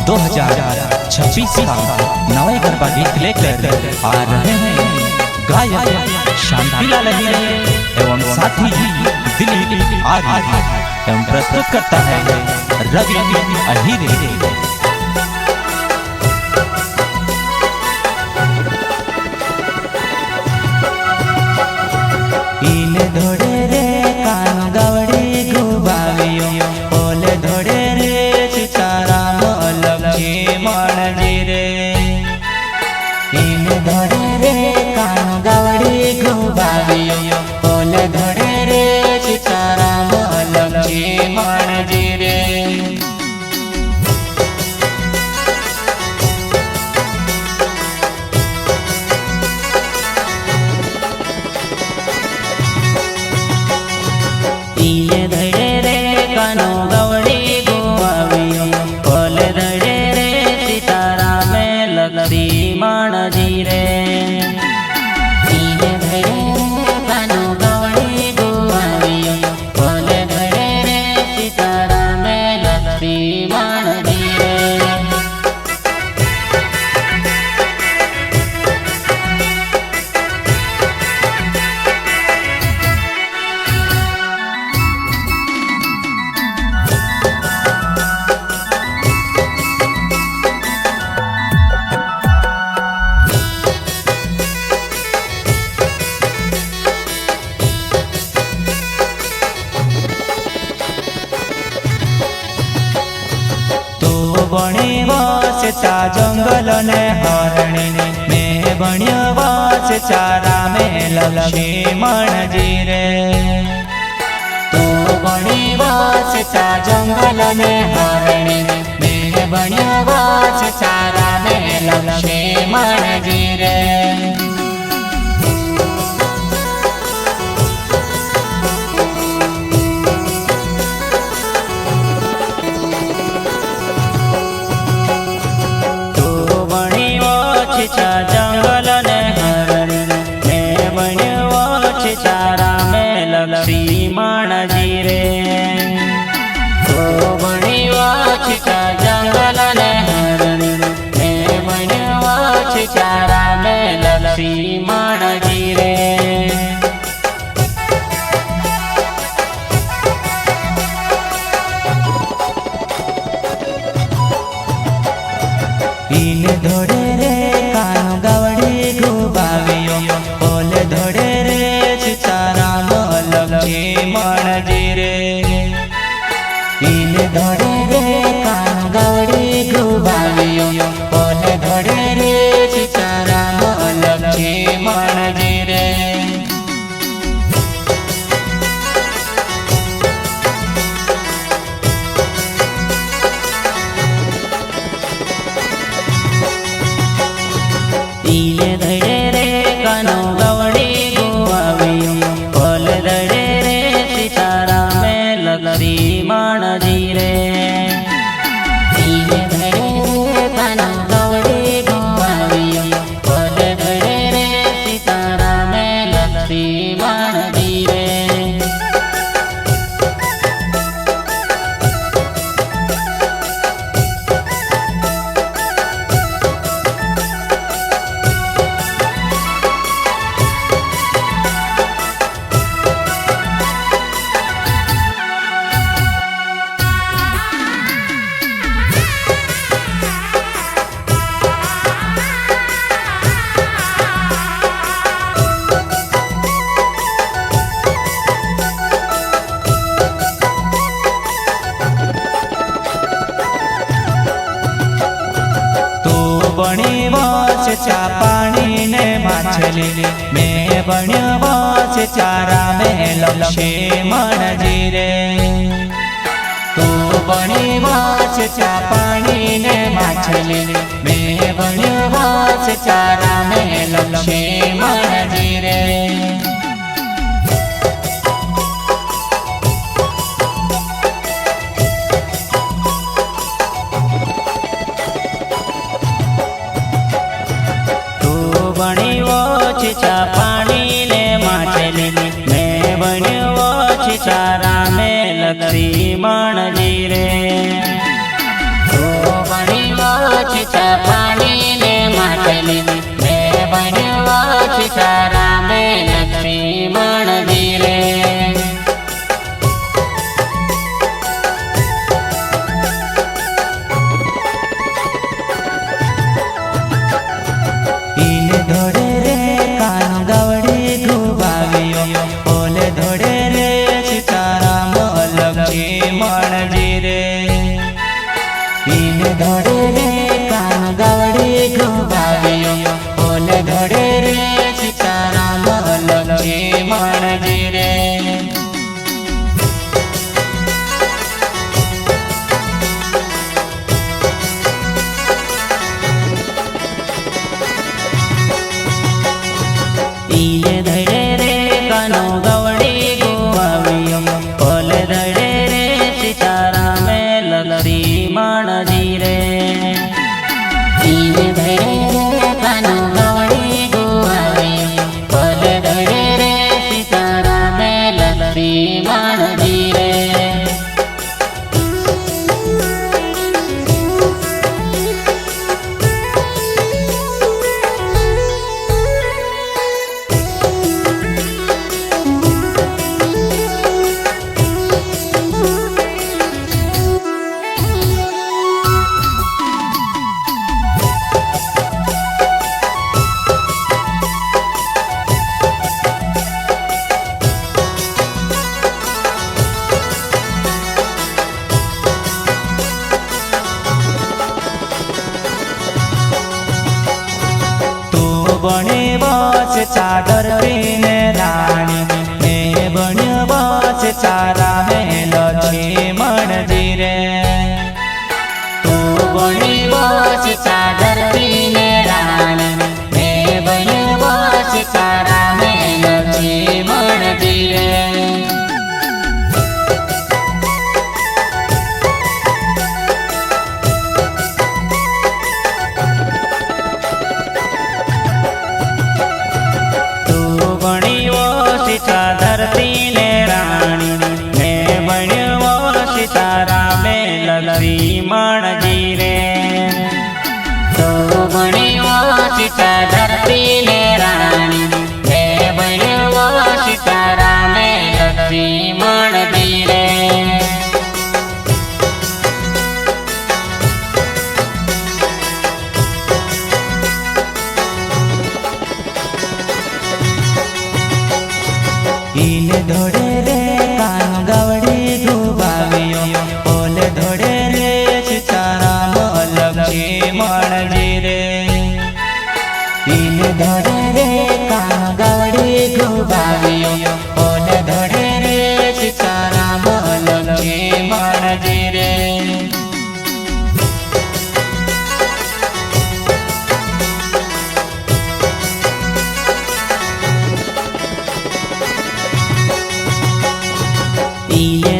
2026 का नए गरबा गीत लेकर आ रहे हैं गायक शांतिलाल एवं साथी दिलीप आर्य एवं प्रस्तुत करता है रवि अहिरे। धोड़े रे कान गवड़ी गुबावियो ओले धोड़े रे चिचारा लक्ष्मी मणजी रे इन धोड़े रे कान गवड़ी गुबावियो ओले धोड़े रे चिचारा लक्ष्मी मणजी रे धड़े रे कानो गवड़ी गुआवियो ओल धड़े रे सितारा में लक्ष्मी मणजी रे धड़े रे कानो गवड़ी गुआवियो ओल धड़े रे सितारा में लक्ष्मी मणजी रे बणी वाचा जंगल ने हरणी में बण्यो वाच चारा में लक्ष्मी मणजी रे तो बणी वाचा जंगल ने हरणी में बण्यो वाच चारा में लक्ष्मी मणजी रे जंगल ने हरणी में बण्यो चारा में लक्ष्मी मणजी रे तो बण्यो जंगल ने हरणी में बण्यो चारा में लक्ष्मी मणजी रे इन धोड़े रे कानो गवड़ी गुबावियो ओल धोड़े रे चिचारा लक्ष्मी मणजी रे इन धोड़े रे कानो गवड़ी गुबावियो ओल धोड़े रे चिचारा लक्ष्मी मणजी रे धड़े रे कानो गवड़ी गुआवियो ओल धड़े रे सितारा में लक्ष्मी मणजी रे धड़े रे कानो गवड़ी गुआवियो ओल धड़े रे सितारा में लक्ष्मी मणजी रे बणी वाच चा पानी ने माछली में बण्यो वाच चारा में लक्ष्मी मणजी रे तो बणी वाच चा पानी ने माछली में बण्यो वाच चारा में लक्ष्मी मणजी रे चा पानी ने माछली में बण्यो चारा में लक्ष्मी मणजी रे तो બન્યો છીછા પાણી ને માટલી મેં બન્યો છીછા રામે લક્ષ્મણજી રે ઈને ધોડે રે કાન ગવડે ઘુબાવ્યો ઓલે ધોડે રે સીતારામ લક્ષ્મણજી રે ઈને ધોડે રે કાન ગવડે ઘુબાવ્યો ઓલે ધોડે રે સીતારામ લક્ષ્મણજી રે ઈને ધડે રે કાનો ગવડી ગુવાવ્યો ઓલે ધડે રે સીતારામે લક્ષ્મણજી રે ઈને ધડે રે કાનો ગવડી ગુવાવ્યો ઓલે ધડે રે સીતારામે લક્ષ્મણજી રે बने बस चादर पीने रानी मैं बने बस चारा में लक्ष्मण जी रे तू बनी बस चादर पीने रानी मैं बनी बस चारा में लक्ष्मण जी रे धरती ने रानी मैं बन्यो सीताराम लक्ष्मण जी रे तो बन्यो सीता धरती ने रानी मैं बन्यो सीताराम लक्ष्मण जी रे ઈને ધોડે રે કાન ગવડે ઘુબાવ્યો ઓલે ધોડે રે સીતારામ લક્ષ્મણજી રે ઈને ધોડે રે કાન ગવડે ઘુબાવ્યો ઓલે ધોડે રે સીતારામ લક્ષ્મણજી રે ઈને